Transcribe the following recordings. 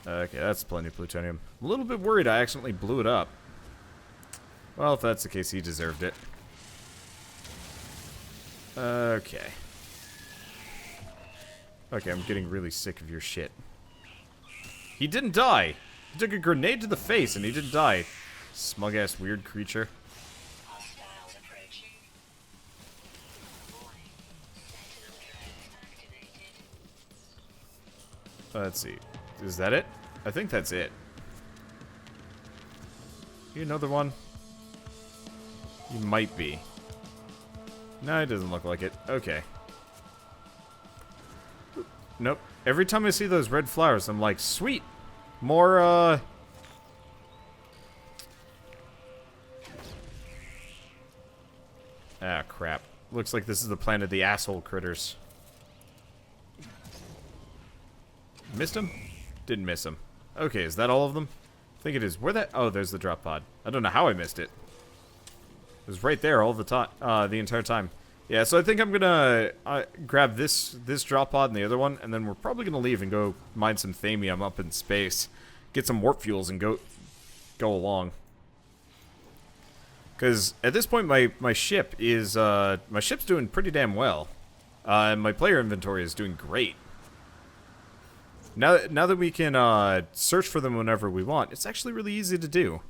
Okay, that's plenty of plutonium. I'm a little bit worried I accidentally blew it up. Well, if that's the case, he deserved it. Okay. Okay, I'm getting really sick of your shit. He didn't die! He took a grenade to the face and he didn't die. Smug-ass weird creature. Let's see. Is that it? I think that's it. You another one? You might be. No, it doesn't look like it. Okay. Nope. Every time I see those red flowers, I'm like, sweet! More, Ah, crap. Looks like this is the planet of the asshole critters. Missed him? Didn't miss him. Okay, is that all of them? I think it is. Where that? Oh, there's the drop pod. I don't know how I missed it. It was right there all the time, the entire time. Yeah, so I think I'm gonna grab this drop pod and the other one, and then we're probably gonna leave and go mine some thamium up in space, get some warp fuels, and go along. Because at this point, my ship is my ship's doing pretty damn well, and my player inventory is doing great. Now that we can search for them whenever we want, it's actually really easy to do.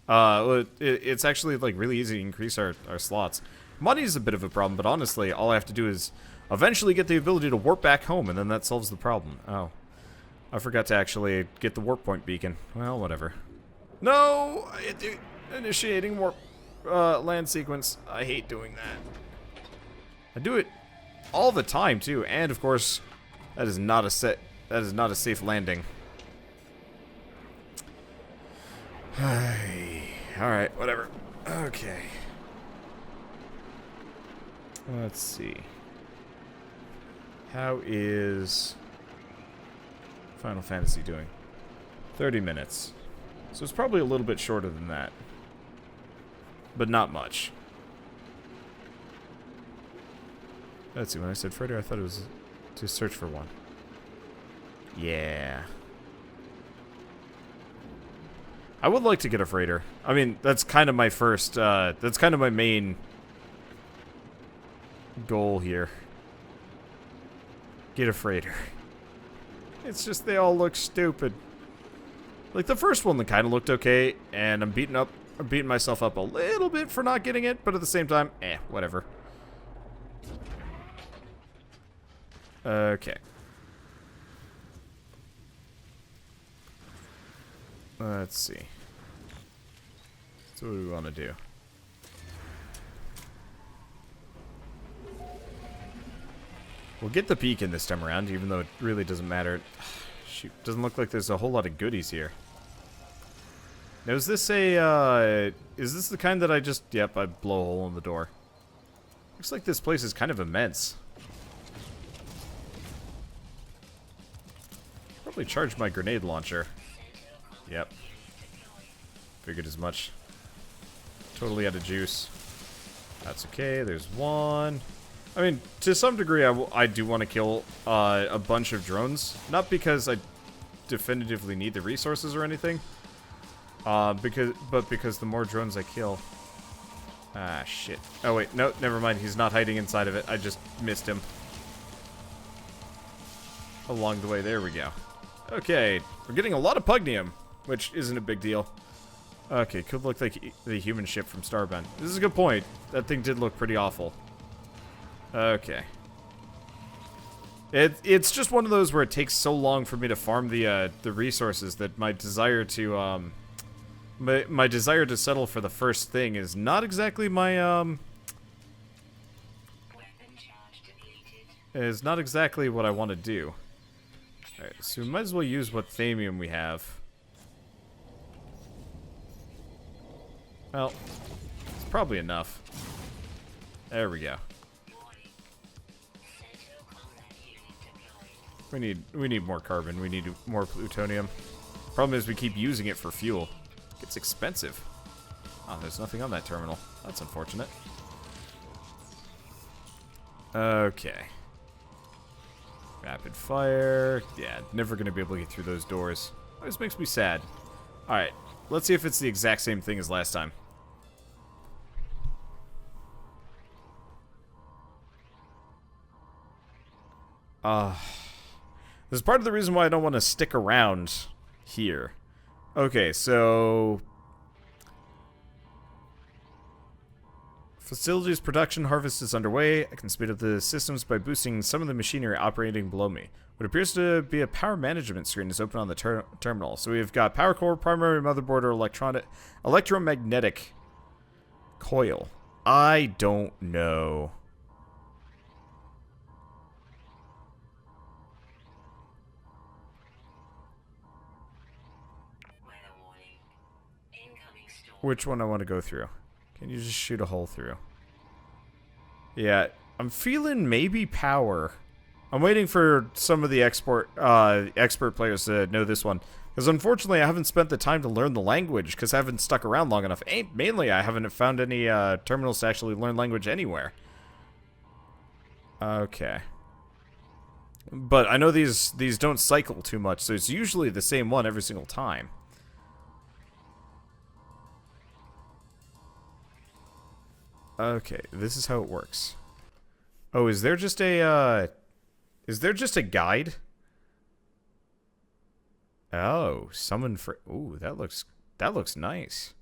It's actually like really easy to increase our slots. Money is a bit of a problem, but honestly, all I have to do is eventually get the ability to warp back home, and then that solves the problem. Oh, I forgot to actually get the warp point beacon. Well, whatever. No, initiating warp land sequence. I hate doing that. I do it all the time too, and of course, that is not a safe landing. Alright, whatever. Okay. Let's see. How is Final Fantasy doing? 30 minutes. So it's probably a little bit shorter than that. But not much. Let's see, when I said freighter, I thought it was to search for one. Yeah. I would like to get a freighter. I mean, that's kind of my first, that's kind of my main goal here. Get a freighter. It's just they all look stupid. Like the first one that kind of looked okay, and I'm beating myself up a little bit for not getting it, but at the same time, whatever. Okay. Let's see. So what do we want to do? We'll get the beacon this time around, even though it really doesn't matter. Shoot, doesn't look like there's a whole lot of goodies here. Now, is this the kind that I just, yep, I blow a hole in the door. Looks like this place is kind of immense. Probably charge my grenade launcher. Yep. Figured as much. Totally out of juice. That's okay, there's one. I mean, to some degree, I do want to kill a bunch of drones. Not because I definitively need the resources or anything. But because the more drones I kill... Ah, shit. Oh, wait, no, never mind. He's not hiding inside of it. I just missed him. Along the way, there we go. Okay, we're getting a lot of pugnium, which isn't a big deal. Okay, could look like the human ship from Starbound. This is a good point. That thing did look pretty awful. Okay. It's just one of those where it takes so long for me to farm the resources that my desire to my desire to settle for the first thing is not exactly my is not exactly what I want to do. Alright, so we might as well use what thamium we have. Well, it's probably enough. There we go. We need more carbon. We need more plutonium. Problem is we keep using it for fuel. It's expensive. Oh, there's nothing on that terminal. That's unfortunate. Okay. Rapid fire. Yeah, never gonna be able to get through those doors. Always makes me sad. Alright, let's see if it's the exact same thing as last time. This is part of the reason why I don't want to stick around here. Okay, so... Facilities production harvest is underway. I can speed up the systems by boosting some of the machinery operating below me. What appears to be a power management screen is open on the terminal. So we've got power core, primary motherboard, or electromagnetic coil. I don't know. Which one I want to go through? Can you just shoot a hole through? Yeah, I'm feeling maybe power. I'm waiting for some of the expert players to know this one. Because unfortunately, I haven't spent the time to learn the language because I haven't stuck around long enough. Mainly, I haven't found any terminals to actually learn language anywhere. Okay. But I know these don't cycle too much, so it's usually the same one every single time. Okay, this is how it works. Oh, is there just a guide? Oh, summon for... Ooh, that looks nice.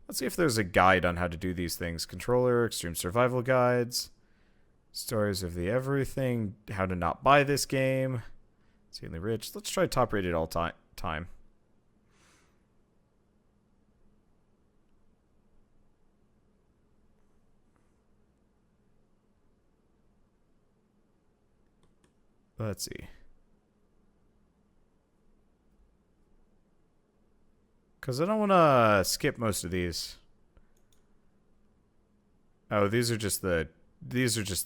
Let's see if there's a guide on how to do these things. Controller, extreme survival guides, stories of the everything, how to not buy this game, insanely rich. Let's try top rated all time. Let's see. Because I don't want to skip most of these. Oh, these are just the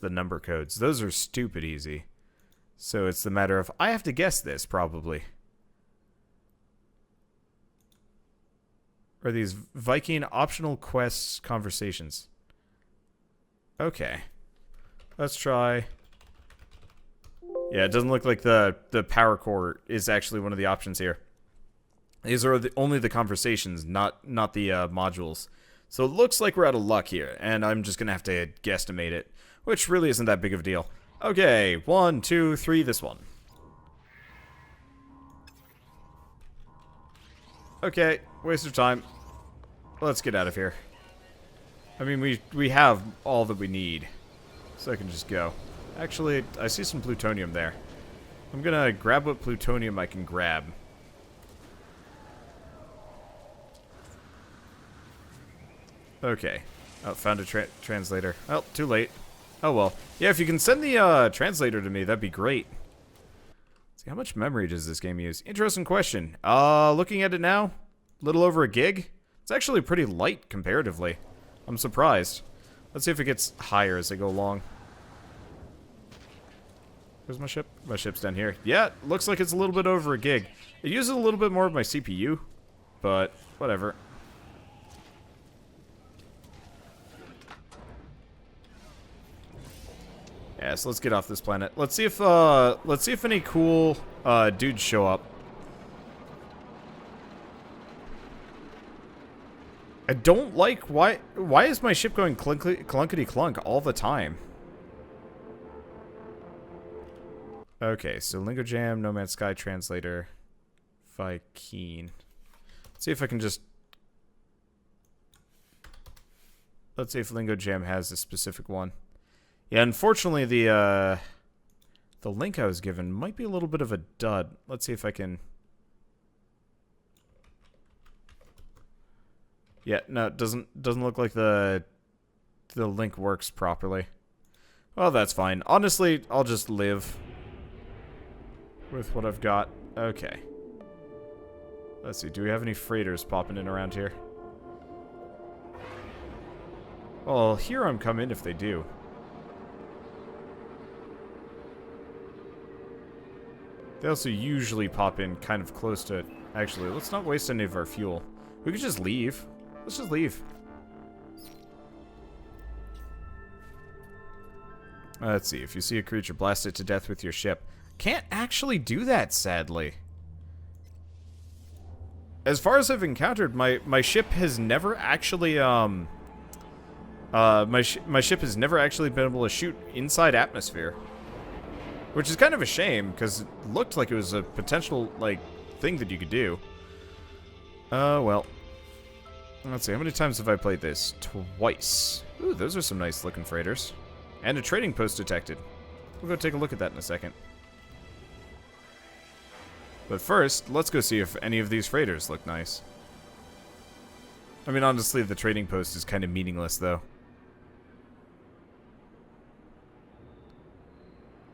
number codes. Those are stupid easy. So it's the matter of I have to guess this probably. Are these Viking optional quests conversations? Okay. Let's try. Yeah, it doesn't look like the power core is actually one of the options here. These are only the conversations, not the modules. So it looks like we're out of luck here, and I'm just going to have to guesstimate it, which really isn't that big of a deal. Okay, 1, 2, 3, this one. Okay, waste of time. Let's get out of here. I mean, we have all that we need, so I can just go. Actually, I see some plutonium there. I'm gonna grab what plutonium I can grab. Okay. Oh, found a translator. Oh, too late. Oh well. Yeah, if you can send the translator to me, that'd be great. Let's see, how much memory does this game use? Interesting question. Looking at it now, a little over a gig. It's actually pretty light comparatively. I'm surprised. Let's see if it gets higher as I go along. Where's my ship? My ship's down here. Yeah, looks like it's a little bit over a gig. It uses a little bit more of my CPU, but whatever. Yeah, so let's get off this planet. Let's see if any cool dudes show up. I don't like why is my ship going clunkety clunk all the time? Okay, so Lingo Jam, Nomad Sky Translator, Viking. Let's see if I can just... Let's see if Lingo Jam has a specific one. Yeah, unfortunately, the link I was given might be a little bit of a dud. Let's see if I can... Yeah, no, it doesn't look like the link works properly. Well, that's fine. Honestly, I'll just live with what I've got. Okay. Let's see, do we have any freighters popping in around here? Well, here I'm coming if they do. They also usually pop in kind of close to... Actually, let's not waste any of our fuel. We could just leave. Let's just leave. Let's see, if you see a creature, blast it to death with your ship. Can't actually do that, sadly. as far as I've encountered, my ship has never actually, my ship has never actually been able to shoot inside atmosphere. Which is kind of a shame, because it looked like it was a potential, like, thing that you could do. Well. Let's see, how many times have I played this? Twice. Ooh, those are some nice looking freighters. And a trading post detected. We'll go take a look at that in a second. But first, let's go see if any of these freighters look nice. I mean, honestly, the trading post is kind of meaningless, though.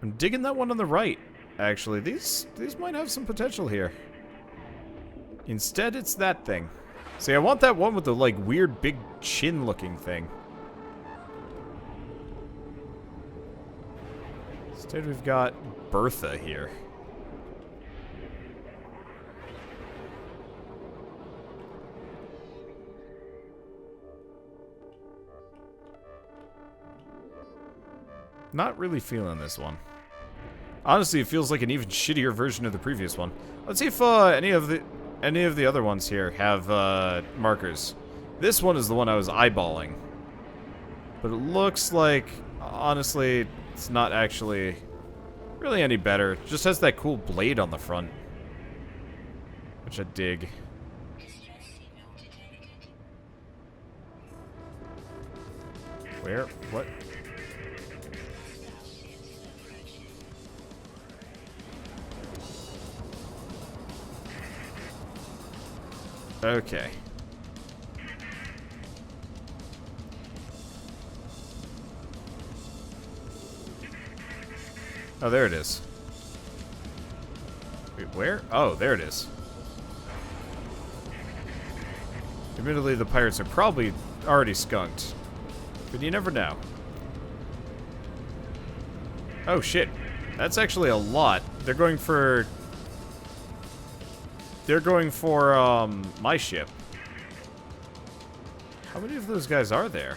I'm digging that one on the right, actually. These might have some potential here. Instead, it's that thing. See, I want that one with the, like, weird big chin-looking thing. Instead, we've got Bertha here. Not really feeling this one. Honestly, it feels like an even shittier version of the previous one. Let's see if any of the other ones here have markers. This one is the one I was eyeballing. But it looks like, honestly, it's not actually really any better. It just has that cool blade on the front, which I dig. Where? What? Okay. Oh, there it is. Wait, where? Oh, there it is. Admittedly, the pirates are probably already skunked. But you never know. Oh, shit. That's actually a lot. They're going for... my ship. How many of those guys are there?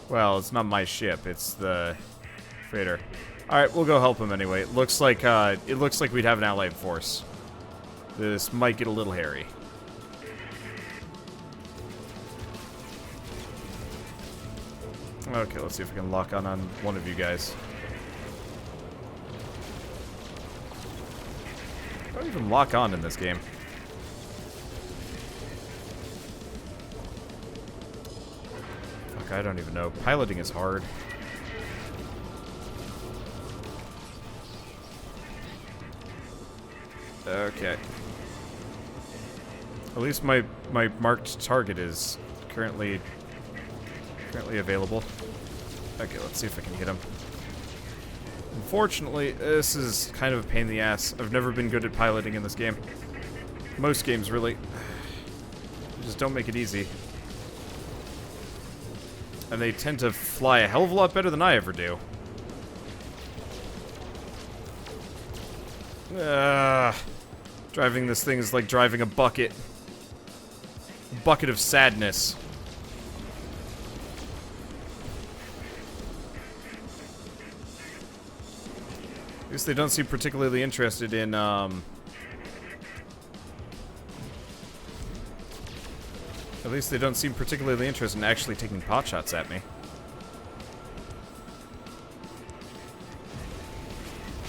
Well, it's not my ship, it's the freighter. Alright, we'll go help him anyway. It looks like we'd have an allied force. This might get a little hairy. Okay, let's see if we can lock on one of you guys. I don't even lock on in this game. Fuck, I don't even know. Piloting is hard. Okay. At least my marked target is currently available. Okay, let's see if I can hit him. Unfortunately, this is kind of a pain in the ass. I've never been good at piloting in this game. Most games, really. Just don't make it easy. And they tend to fly a hell of a lot better than I ever do. Driving this thing is like driving a bucket. A bucket of sadness. At least they don't seem particularly interested in, At least they don't seem particularly interested in actually taking pot shots at me.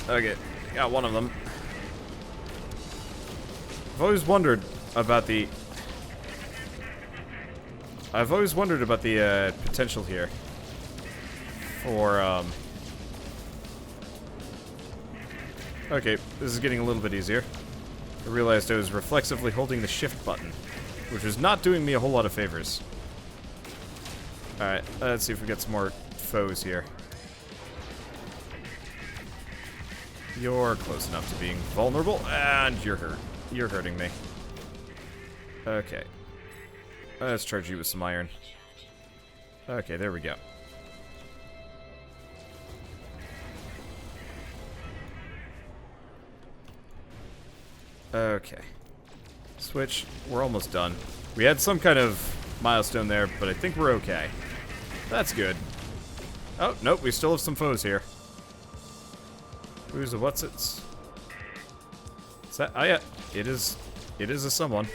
Okay, got one of them. I've always wondered about the potential here for, Okay, this is getting a little bit easier. I realized I was reflexively holding the shift button, which was not doing me a whole lot of favors. Alright, let's see if we get some more foes here. You're close enough to being vulnerable, and you're hurt. You're hurting me. Okay. Let's charge you with some iron. Okay, there we go. Okay. Switch. We're almost done. We had some kind of milestone there, but I think we're okay. That's good. Oh, nope, we still have some foes here. Who's a what's it's? Is that? Oh yeah, it is. It is a someone.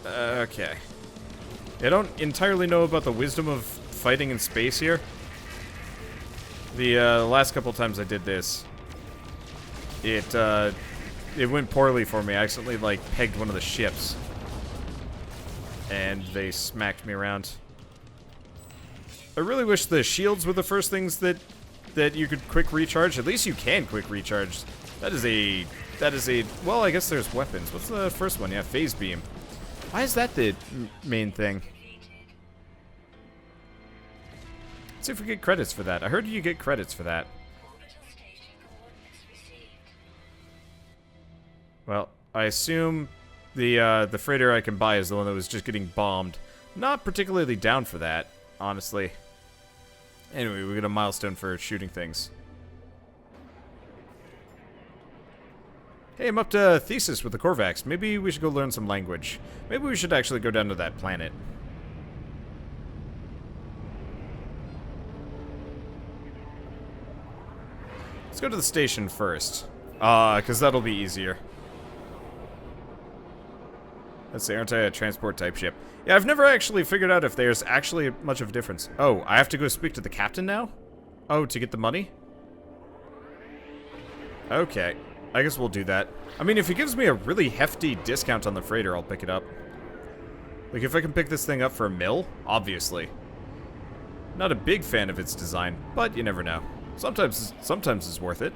Okay. I don't entirely know about the wisdom of fighting in space here. The last couple times I did this, it went poorly for me. I accidentally, like, pegged one of the ships. And they smacked me around. I really wish the shields were the first things that you could quick recharge. At least you can quick recharge. That is a, well, I guess there's weapons. What's the first one? Yeah, phase beam. Why is that the main thing? Let's see if we get credits for that. I heard you get credits for that. Well, I assume the freighter I can buy is the one that was just getting bombed. Not particularly down for that, honestly. Anyway, we get a milestone for shooting things. Hey, I'm up to thesis with the Korvax. Maybe we should go learn some language. Maybe we should actually go down to that planet. Let's go to the station first. Because that'll be easier. Let's see, aren't I a transport type ship? Yeah, I've never actually figured out if there's actually much of a difference. Oh, I have to go speak to the captain now? Oh, to get the money? Okay. I guess we'll do that. I mean, if he gives me a really hefty discount on the freighter, I'll pick it up. Like, if I can pick this thing up for $1 million, obviously. Not a big fan of its design, but you never know. Sometimes it's worth it.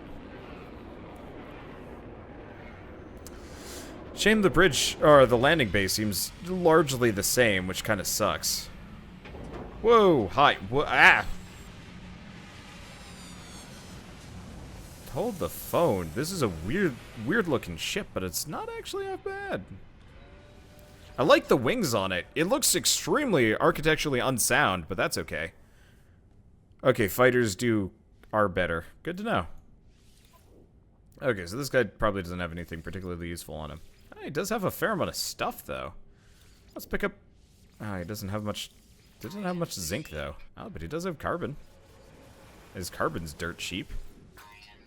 Shame the bridge, or the landing base seems largely the same, which kind of sucks. Whoa, hi, ah! Hold the phone. This is a weird looking ship, but it's not actually that bad. I like the wings on it. It looks extremely architecturally unsound, but that's okay. Okay, fighters are better. Good to know. Okay, so this guy probably doesn't have anything particularly useful on him. Oh, he does have a fair amount of stuff, though. Let's pick up... Oh, he doesn't have much zinc, though. Oh, but he does have carbon. His carbon's dirt cheap.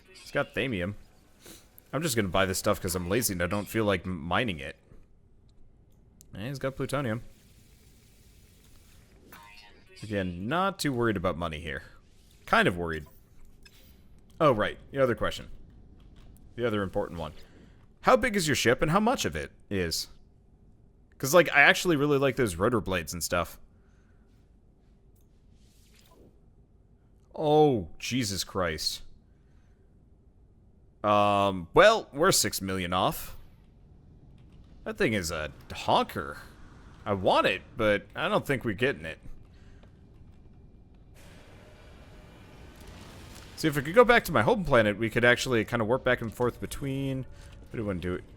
He's got thamium. I'm just gonna buy this stuff because I'm lazy and I don't feel like mining it. And he's got plutonium. Again, not too worried about money here. Kind of worried. Oh, right. The other question. The other important one. How big is your ship and how much of it is? Because, like, I actually really like those rotor blades and stuff. Oh, Jesus Christ. Well, we're 6 million off. That thing is a honker. I want it, but I don't think we're getting it. See, if we could go back to my home planet, we could actually kind of warp back and forth between... But it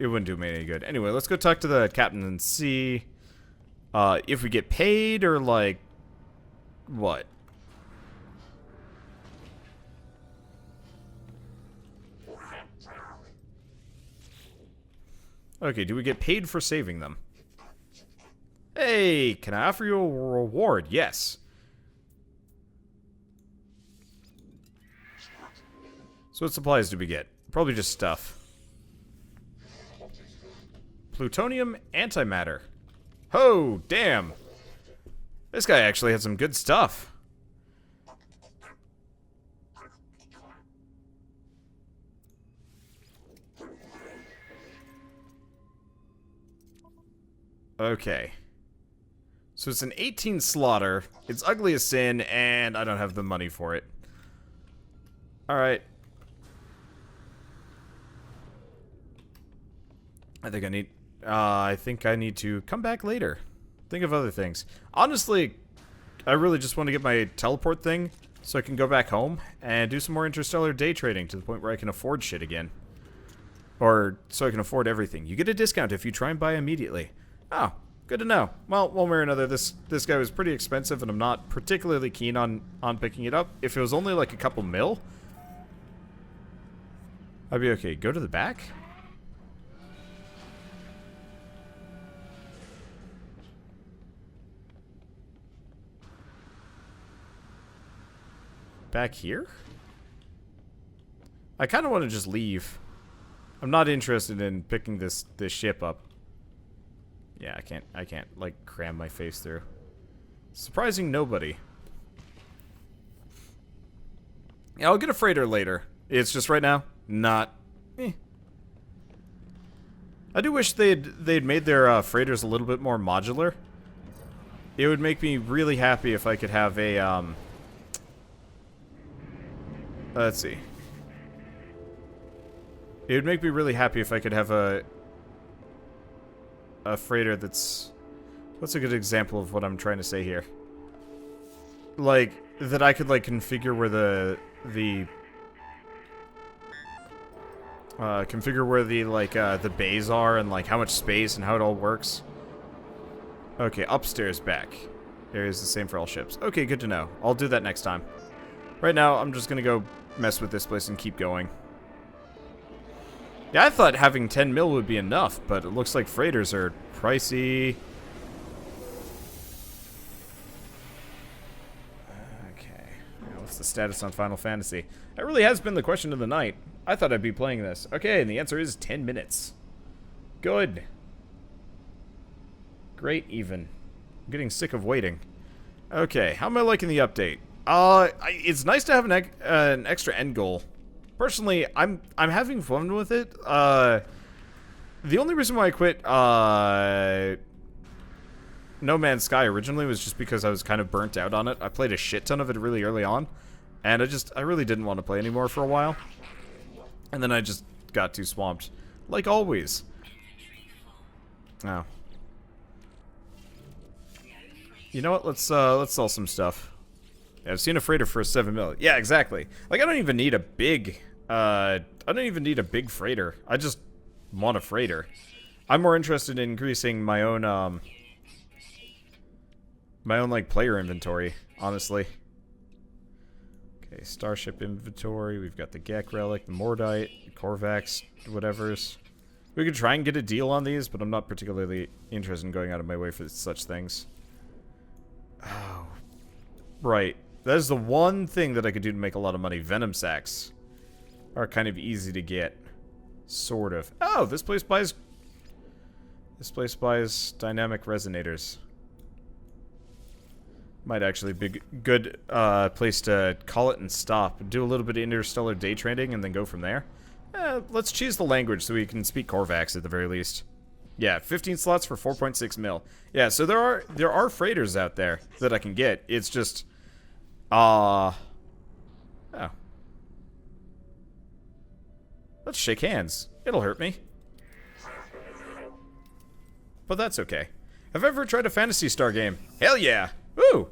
wouldn't do me any good. Anyway, let's go talk to the captain and see if we get paid or, like, what? Okay, do we get paid for saving them? Hey, can I offer you a reward? Yes. So what supplies do we get? Probably just stuff. Plutonium antimatter. Oh, damn. This guy actually had some good stuff. Okay. So it's an 18 slaughter. It's ugly as sin, and I don't have the money for it. Alright. I think I need to come back later. Think of other things. Honestly, I really just want to get my teleport thing so I can go back home and do some more interstellar day trading to the point where I can afford shit again. Or so I can afford everything. You get a discount if you try and buy immediately. Oh, good to know. Well, one way or another, this guy was pretty expensive and I'm not particularly keen on picking it up. If it was only like a couple mil, I'd be okay. Go to the back? back here? I kind of want to just leave. I'm not interested in picking this ship up. Yeah, I can't, like, cram my face through. Surprising nobody. Yeah, I'll get a freighter later. It's just right now, not... I do wish they'd made their freighters a little bit more modular. It would make me really happy if I could have a, let's see. It would make me really happy if I could have a freighter that's... What's a good example of what I'm trying to say here? Like, that I could, like, configure where the bays are and, like, how much space and how it all works. Okay, upstairs back. Area is the same for all ships. Okay, good to know. I'll do that next time. Right now, I'm just gonna go mess with this place and keep going. Yeah, I thought having 10 mil would be enough, but it looks like freighters are pricey. Okay. Now, what's the status on Final Fantasy? That really has been the question of the night. I thought I'd be playing this. Okay, and the answer is 10 minutes. Good. Great, even. I'm getting sick of waiting. Okay, how am I liking the update? It's nice to have an extra end goal. Personally, I'm having fun with it. The only reason why I quit No Man's Sky originally was just because I was kind of burnt out on it. I played a shit ton of it really early on, and I really didn't want to play anymore for a while. And then I just got too swamped, like always. Oh. You know what? Let's sell some stuff. Yeah, I've seen a freighter for 7 mil. Yeah, exactly. Like, I don't even need a big freighter. I just want a freighter. I'm more interested in increasing my own like player inventory, honestly. Okay, starship inventory. We've got the Gek relic, the Mordite, Korvax, whatever's. We could try and get a deal on these, but I'm not particularly interested in going out of my way for such things. Oh, right. That is the one thing that I could do to make a lot of money. Venom sacks are kind of easy to get, sort of. Oh, this place buys dynamic resonators. Might actually be a good place to call it and stop. Do a little bit of interstellar day trading and then go from there. Let's choose the language so we can speak Korvax at the very least. Yeah, 15 slots for 4.6 mil. Yeah, so there are freighters out there that I can get. It's just, oh. Let's shake hands. It'll hurt me. But that's okay. Have I ever tried a Phantasy Star game? Hell yeah! Woo!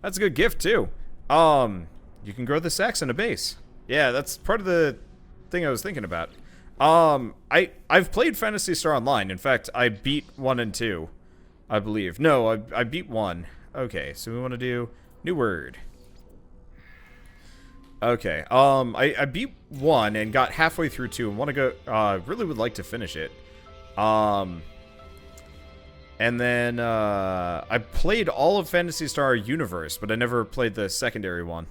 That's a good gift too. You can grow the sacks in a base. Yeah, that's part of the thing I was thinking about. I've played Phantasy Star Online. In fact, I beat 1 and 2, I believe. No, I beat 1. Okay, so we want to do new word. Okay, I beat 1 and got halfway through 2 and want to go, really would like to finish it. And then, I played all of Phantasy Star Universe, but I never played the secondary one.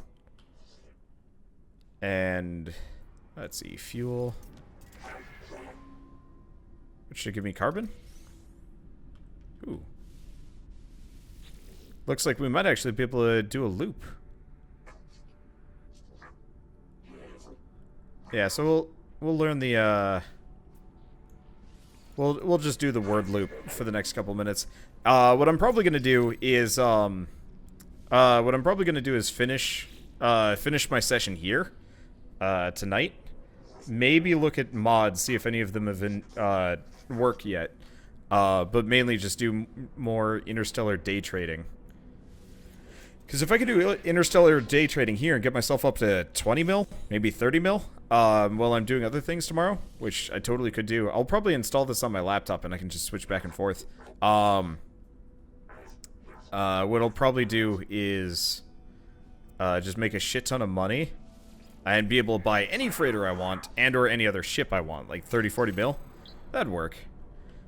And, let's see, fuel. Which should give me carbon? Ooh. Looks like we might actually be able to do a loop. Yeah, so we'll learn the, We'll just do the word loop for the next couple minutes. What I'm probably gonna do is finish my session here tonight. Maybe look at mods, see if any of them have been work yet. But mainly just do more interstellar day trading. Because if I could do interstellar day trading here and get myself up to 20 mil, maybe 30 mil, while I'm doing other things tomorrow, which I totally could do, I'll probably install this on my laptop and I can just switch back and forth. What I'll probably do is just make a shit ton of money and be able to buy any freighter I want and or any other ship I want, like 30, 40 mil. That'd work.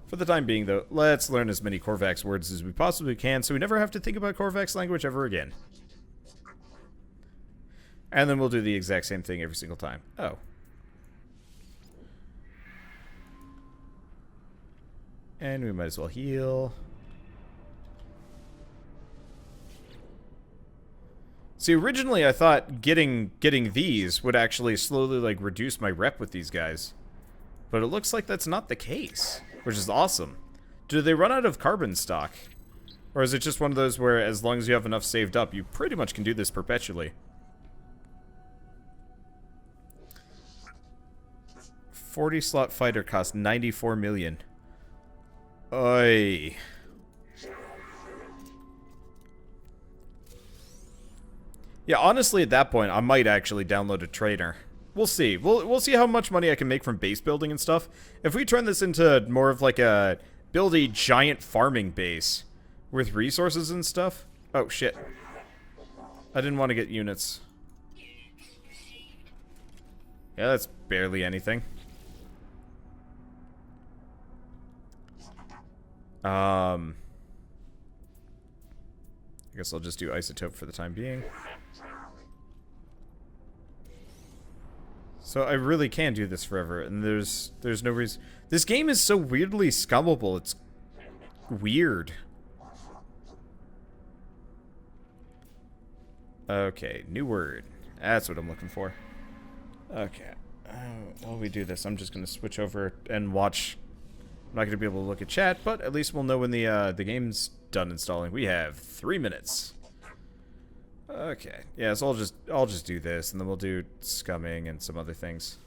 For the time being, though, let's learn as many Korvax words as we possibly can so we never have to think about Korvax language ever again. And then we'll do the exact same thing every single time. Oh. And we might as well heal. See, originally I thought getting these would actually slowly, like, reduce my rep with these guys. But it looks like that's not the case, which is awesome. Do they run out of carbon stock? Or is it just one of those where as long as you have enough saved up, you pretty much can do this perpetually? 40-slot fighter costs 94 million. Oy. Yeah, honestly, at that point, I might actually download a trainer. We'll see. We'll see how much money I can make from base building and stuff. If we turn this into more of like a build a giant farming base with resources and stuff. Oh shit! I didn't want to get units. Yeah, that's barely anything. I guess I'll just do isotope for the time being. So I really can do this forever, and there's no reason. This game is so weirdly scummable. It's weird. Okay, new word. That's what I'm looking for. Okay. While we do this, I'm just going to switch over and watch. I'm not going to be able to look at chat, but at least we'll know when the game's done installing. We have 3 minutes. Okay. Yeah, so I'll just do this, and then we'll do scumming and some other things.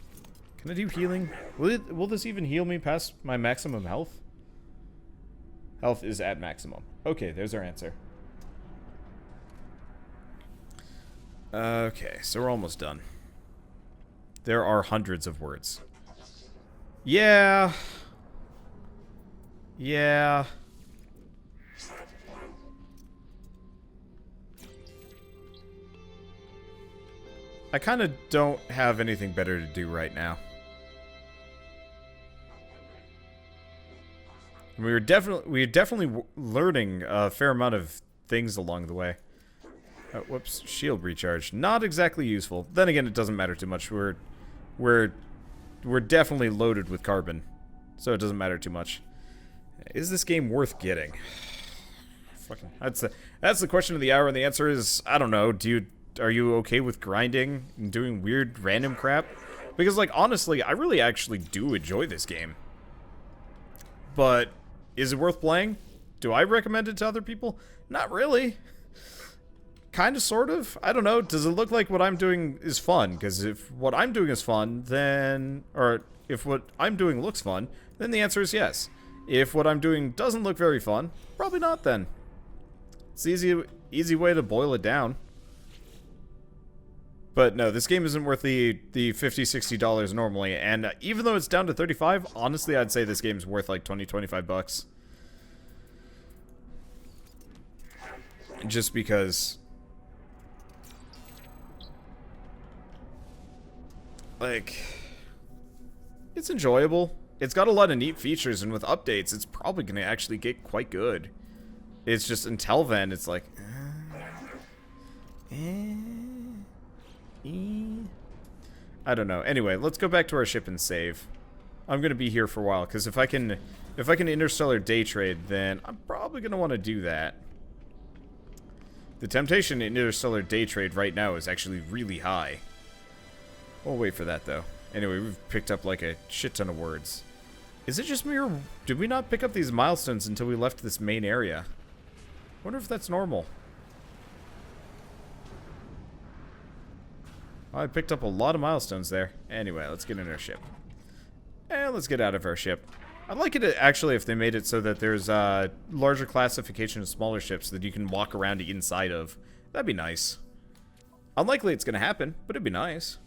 Can I do healing? Will this even heal me past my maximum health? Health is at maximum. Okay, there's our answer. Okay, so we're almost done. There are hundreds of words. Yeah. Yeah. I kind of don't have anything better to do right now. We're definitely learning a fair amount of things along the way. Whoops, shield recharge. Not exactly useful. Then again, it doesn't matter too much. We're definitely loaded with carbon, so it doesn't matter too much. Is this game worth getting? Fucking, that's the question of the hour, and the answer is I don't know. Are you okay with grinding and doing weird random crap? Because, like, honestly, I really actually do enjoy this game. But is it worth playing? Do I recommend it to other people? Not really. Kind of, sort of. I don't know. Does it look like what I'm doing is fun? Because if what I'm doing is fun, then... Or if what I'm doing looks fun, then the answer is yes. If what I'm doing doesn't look very fun, probably not then. It's the easy way to boil it down. But no, this game isn't worth the $50, $60 normally, and even though it's down to $35, honestly, I'd say this game's worth like 20, 25 bucks. Just because, like, it's enjoyable. It's got a lot of neat features, and with updates, it's probably going to actually get quite good. It's just, until then, it's like, I don't know. Anyway, let's go back to our ship and save. I'm gonna be here for a while because if I can interstellar day trade, then I'm probably gonna want to do that. The temptation in interstellar day trade right now is actually really high. We'll wait for that though. Anyway, we've picked up like a shit ton of words. Is it just me or did we not pick up these milestones until we left this main area? I wonder if that's normal. I picked up a lot of milestones there. Anyway, let's get in our ship. And let's get out of our ship. I'd like it actually if they made it so that there's a larger classification of smaller ships that you can walk around inside of. That'd be nice. Unlikely it's going to happen, but it'd be nice.